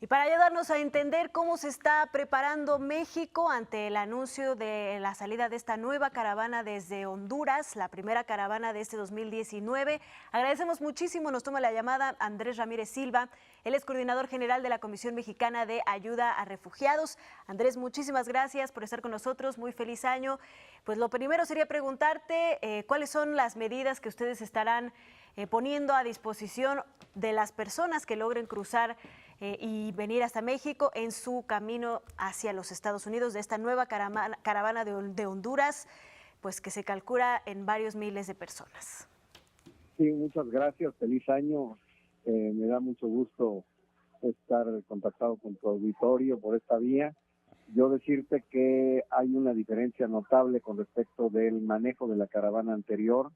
Y para ayudarnos a entender cómo se está preparando México ante el anuncio de la salida de esta nueva caravana desde Honduras, la primera caravana de este 2019, agradecemos muchísimo, nos toma la llamada Andrés Ramírez Silva, él es coordinador general de la Comisión Mexicana de Ayuda a Refugiados. Andrés, muchísimas gracias por estar con nosotros, muy feliz año. Pues lo primero sería preguntarte cuáles son las medidas que ustedes estarán poniendo a disposición de las personas que logren cruzar y venir hasta México en su camino hacia los Estados Unidos de esta nueva caravana de Honduras, pues que se calcula en varios miles de personas. Sí, muchas gracias, feliz año. Me da mucho gusto estar contactado con tu auditorio por esta vía. Yo decirte que hay una diferencia notable con respecto del manejo de la caravana anterior.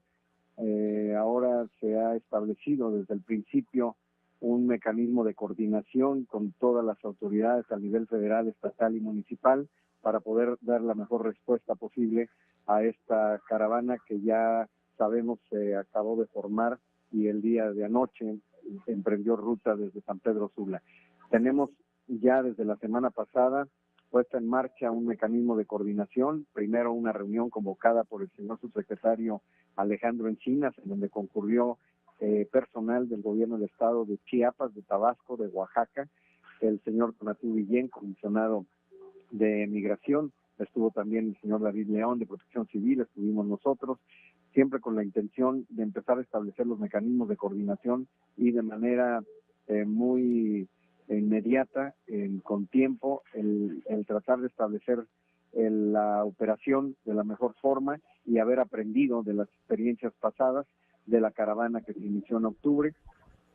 Ahora se ha establecido desde el principio un mecanismo de coordinación con todas las autoridades a nivel federal, estatal y municipal para poder dar la mejor respuesta posible a esta caravana que ya sabemos se acabó de formar y el día de anoche emprendió ruta desde San Pedro Sula. Tenemos ya desde la semana pasada puesta en marcha un mecanismo de coordinación, primero una reunión convocada por el señor subsecretario Alejandro Encinas, en donde concurrió personal del gobierno del estado de Chiapas, de Tabasco, de Oaxaca, el señor Tonatiuh Guillén, comisionado de Migración, estuvo también el señor David León de Protección Civil, estuvimos nosotros, siempre con la intención de empezar a establecer los mecanismos de coordinación y de manera muy inmediata, con tiempo, el tratar de establecer la operación de la mejor forma y haber aprendido de las experiencias pasadas de la caravana que se inició en octubre.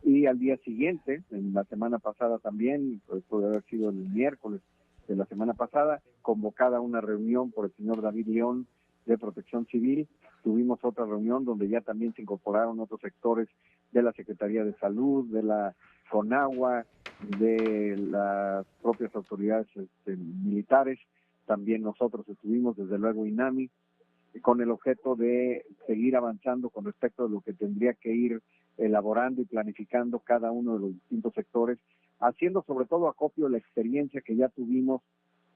Y al día siguiente, en la semana pasada también, pues puede haber sido el miércoles de la semana pasada, convocada una reunión por el señor David León de Protección Civil. Tuvimos otra reunión donde ya también se incorporaron otros sectores de la Secretaría de Salud, de la CONAGUA, de las propias autoridades militares. También nosotros estuvimos, desde luego, INAMI, con el objeto de seguir avanzando con respecto a lo que tendría que ir elaborando y planificando cada uno de los distintos sectores, haciendo sobre todo acopio de la experiencia que ya tuvimos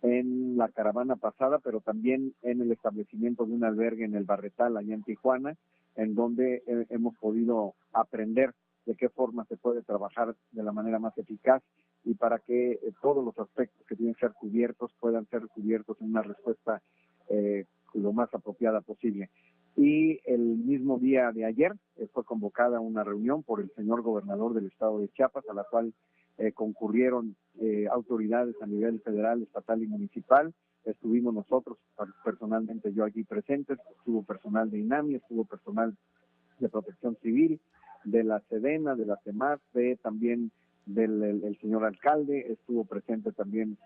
en la caravana pasada, pero también en el establecimiento de un albergue en el Barretal, allá en Tijuana, en donde hemos podido aprender de qué forma se puede trabajar de la manera más eficaz y para que todos los aspectos que tienen que ser cubiertos puedan ser cubiertos en una respuesta lo más apropiada posible. Y el mismo día de ayer fue convocada una reunión por el señor gobernador del estado de Chiapas, a la cual concurrieron autoridades a nivel federal, estatal y municipal. Estuvimos nosotros, personalmente yo aquí presentes, estuvo personal de INAMI, estuvo personal de Protección Civil, de la SEDENA, de la CEMAR, también del el señor alcalde, estuvo presente también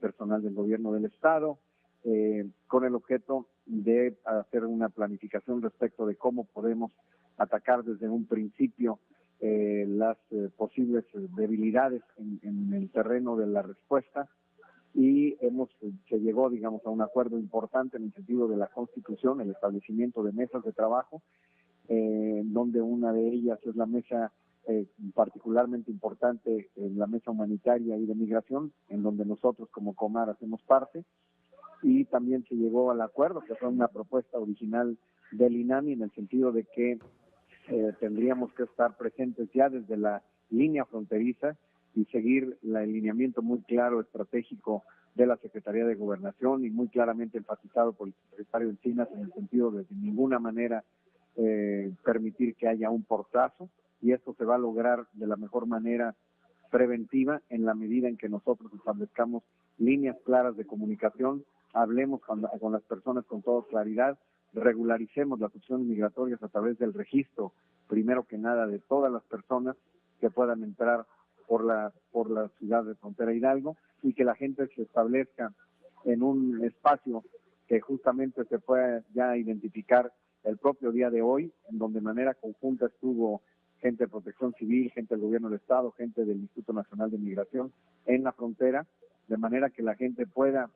personal del gobierno del estado, con el objeto de hacer una planificación respecto de cómo podemos atacar desde un principio las posibles debilidades en el terreno de la respuesta, y se llegó, digamos, a un acuerdo importante en el sentido de la Constitución, el establecimiento de mesas de trabajo, donde una de ellas es la mesa particularmente importante, la mesa humanitaria y de migración, en donde nosotros como Comar hacemos parte, y también se llegó al acuerdo, que fue una propuesta original del INAMI, en el sentido de que tendríamos que estar presentes ya desde la línea fronteriza y seguir el alineamiento muy claro, estratégico de la Secretaría de Gobernación y muy claramente enfatizado por el secretario Encinas, en el sentido de ninguna manera permitir que haya un portazo, y esto se va a lograr de la mejor manera preventiva en la medida en que nosotros establezcamos líneas claras de comunicación, hablemos con las personas con toda claridad, regularicemos las opciones migratorias a través del registro, primero que nada, de todas las personas que puedan entrar por la ciudad de Frontera Hidalgo, y que la gente se establezca en un espacio que justamente se pueda ya identificar el propio día de hoy, en donde de manera conjunta estuvo gente de Protección Civil, gente del Gobierno del Estado, gente del Instituto Nacional de Migración en la frontera, de manera que la gente pueda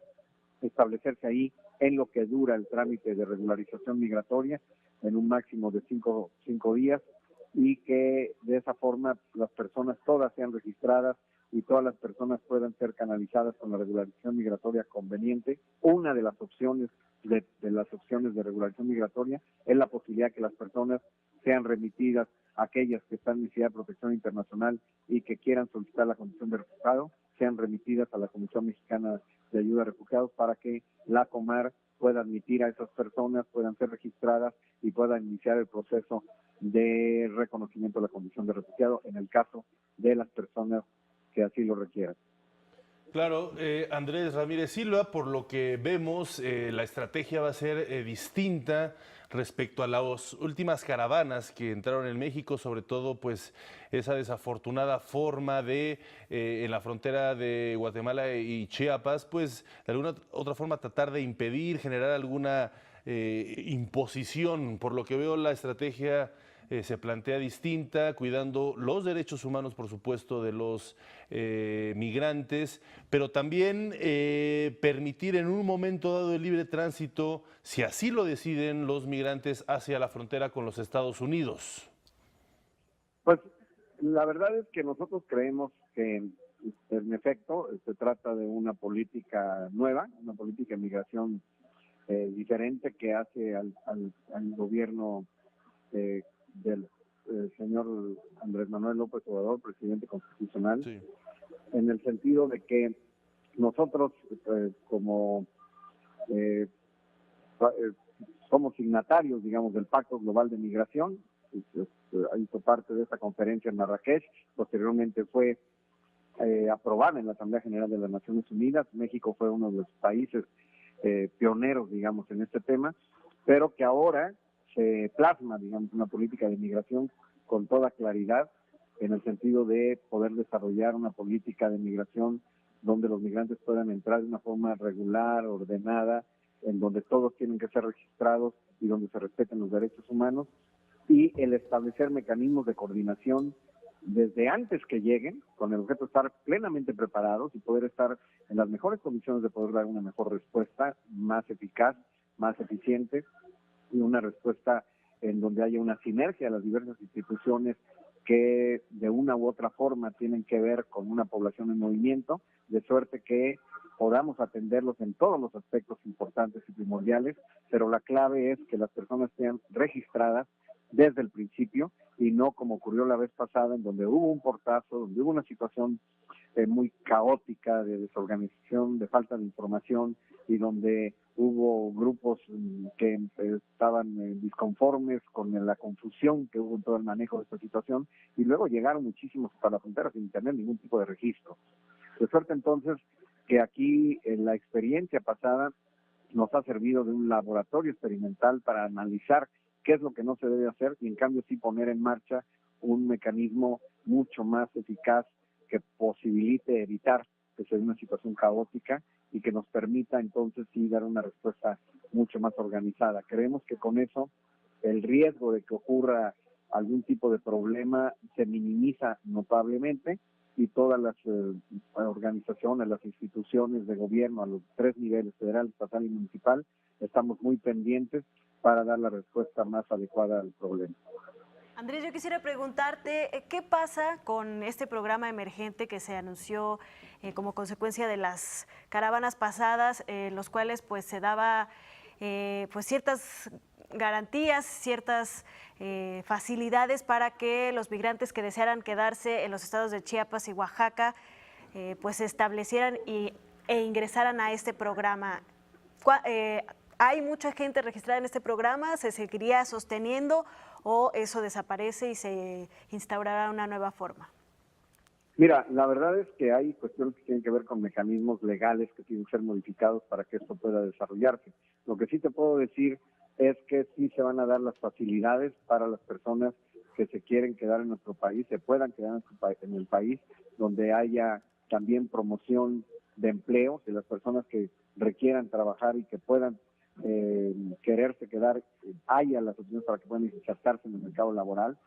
establecerse ahí en lo que dura el trámite de regularización migratoria, en un máximo de cinco días, y que de esa forma las personas todas sean registradas y todas las personas puedan ser canalizadas con la regularización migratoria conveniente. Una de las opciones de regularización migratoria es la posibilidad que las personas sean remitidas, aquellas que están en necesidad de protección internacional y que quieran solicitar la condición de refugiado, sean remitidas a la Comisión Mexicana de Ayuda a Refugiados para que la Comar pueda admitir a esas personas, puedan ser registradas y puedan iniciar el proceso de reconocimiento de la condición de refugiado en el caso de las personas que así lo requieran. Claro, Andrés Ramírez Silva, por lo que vemos, la estrategia va a ser distinta respecto a las últimas caravanas que entraron en México, sobre todo pues esa desafortunada forma de, en la frontera de Guatemala y Chiapas, pues de alguna otra forma tratar de impedir, generar alguna imposición. Por lo que veo, la estrategia se plantea distinta, cuidando los derechos humanos, por supuesto, de los migrantes, pero también permitir en un momento dado el libre tránsito, si así lo deciden los migrantes, hacia la frontera con los Estados Unidos. Pues la verdad es que nosotros creemos que en efecto se trata de una política nueva, una política de migración diferente que hace al gobierno del señor Andrés Manuel López Obrador, presidente constitucional, Sí. En el sentido de que nosotros como somos signatarios, digamos, del Pacto Global de Migración, hizo parte de esta conferencia en Marrakech, posteriormente fue aprobada en la Asamblea General de las Naciones Unidas. México fue uno de los países pioneros, digamos, en este tema, pero que ahora se plasma, digamos, una política de migración con toda claridad, en el sentido de poder desarrollar una política de migración donde los migrantes puedan entrar de una forma regular, ordenada, en donde todos tienen que ser registrados y donde se respeten los derechos humanos, y el establecer mecanismos de coordinación desde antes que lleguen, con el objeto de estar plenamente preparados y poder estar en las mejores condiciones de poder dar una mejor respuesta, más eficaz, más eficiente, y una respuesta en donde haya una sinergia de las diversas instituciones que de una u otra forma tienen que ver con una población en movimiento, de suerte que podamos atenderlos en todos los aspectos importantes y primordiales, pero la clave es que las personas sean registradas desde el principio y no como ocurrió la vez pasada, en donde hubo un portazo, donde hubo una situación muy caótica de desorganización, de falta de información, y donde hubo grupos que estaban disconformes con la confusión que hubo en todo el manejo de esta situación, y luego llegaron muchísimos hasta la frontera sin tener ningún tipo de registro. De suerte entonces que aquí en la experiencia pasada nos ha servido de un laboratorio experimental para analizar qué es lo que no se debe hacer y en cambio sí poner en marcha un mecanismo mucho más eficaz que posibilite evitar que sea una situación caótica y que nos permita entonces sí dar una respuesta mucho más organizada. Creemos que con eso el riesgo de que ocurra algún tipo de problema se minimiza notablemente y todas las organizaciones, las instituciones de gobierno a los 3 niveles, federal, estatal y municipal, estamos muy pendientes para dar la respuesta más adecuada al problema. Andrés, yo quisiera preguntarte, ¿qué pasa con este programa emergente que se anunció como consecuencia de las caravanas pasadas, en los cuales pues se daba pues ciertas garantías, ciertas facilidades para que los migrantes que desearan quedarse en los estados de Chiapas y Oaxaca pues se establecieran e ingresaran a este programa? ¿Hay mucha gente registrada en este programa? ¿Se seguiría sosteniendo o eso desaparece y se instaurará una nueva forma? Mira, la verdad es que hay cuestiones que tienen que ver con mecanismos legales que tienen que ser modificados para que esto pueda desarrollarse. Lo que sí te puedo decir es que sí se van a dar las facilidades para las personas que se quieren quedar en nuestro país, se puedan quedar en el país, donde haya también promoción de empleo, de las personas que requieran trabajar y que puedan quererse quedar, haya las opciones para que puedan insertarse en el mercado laboral.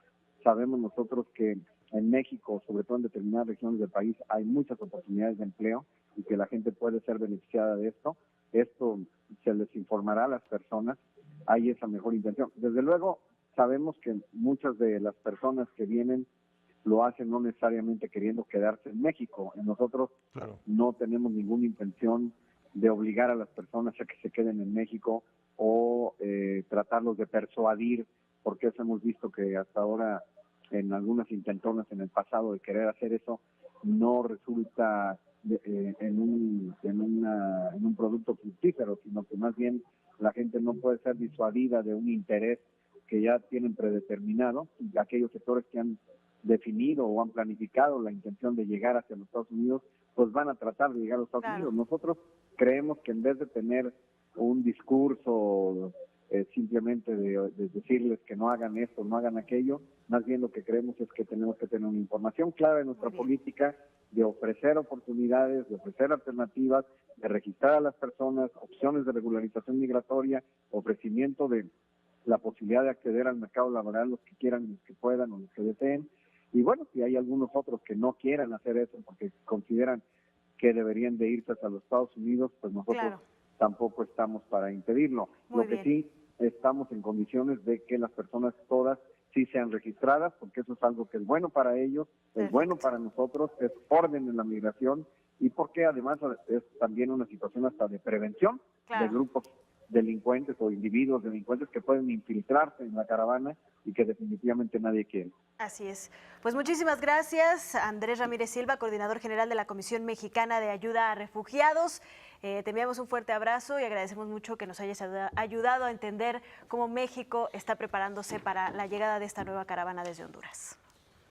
Sabemos nosotros que en México, sobre todo en determinadas regiones del país, hay muchas oportunidades de empleo y que la gente puede ser beneficiada de esto. Esto se les informará a las personas, hay esa mejor intención. Desde luego, sabemos que muchas de las personas que vienen lo hacen no necesariamente queriendo quedarse en México. Nosotros no tenemos ninguna intención de obligar a las personas a que se queden en México o tratarlos de persuadir, porque eso hemos visto que hasta ahora en algunas intentonas en el pasado de querer hacer eso no resulta en un producto fructífero, sino que más bien la gente no puede ser disuadida de un interés que ya tienen predeterminado, y aquellos sectores que han definido o han planificado la intención de llegar hacia los Estados Unidos, pues van a tratar de llegar a los Estados Unidos. Nosotros creemos que en vez de tener un discurso simplemente de decirles que no hagan esto, no hagan aquello, más bien lo que creemos es que tenemos que tener una información clara de nuestra política, de ofrecer oportunidades, de ofrecer alternativas, de registrar a las personas, opciones de regularización migratoria, ofrecimiento de la posibilidad de acceder al mercado laboral, los que quieran, los que puedan o los que deseen. Y bueno, si hay algunos otros que no quieran hacer eso porque consideran que deberían de irse hacia los Estados Unidos, pues nosotros tampoco estamos para impedirlo. Lo que sí estamos en condiciones de que las personas todas sí sean registradas, porque eso es algo que es bueno para ellos, es bueno para nosotros, es orden en la migración, y porque además es también una situación hasta de prevención de grupos delincuentes o individuos delincuentes que pueden infiltrarse en la caravana y que definitivamente nadie quiere. Así es. Pues muchísimas gracias, Andrés Ramírez Silva, coordinador general de la Comisión Mexicana de Ayuda a Refugiados. Te enviamos un fuerte abrazo y agradecemos mucho que nos hayas ayudado a entender cómo México está preparándose para la llegada de esta nueva caravana desde Honduras.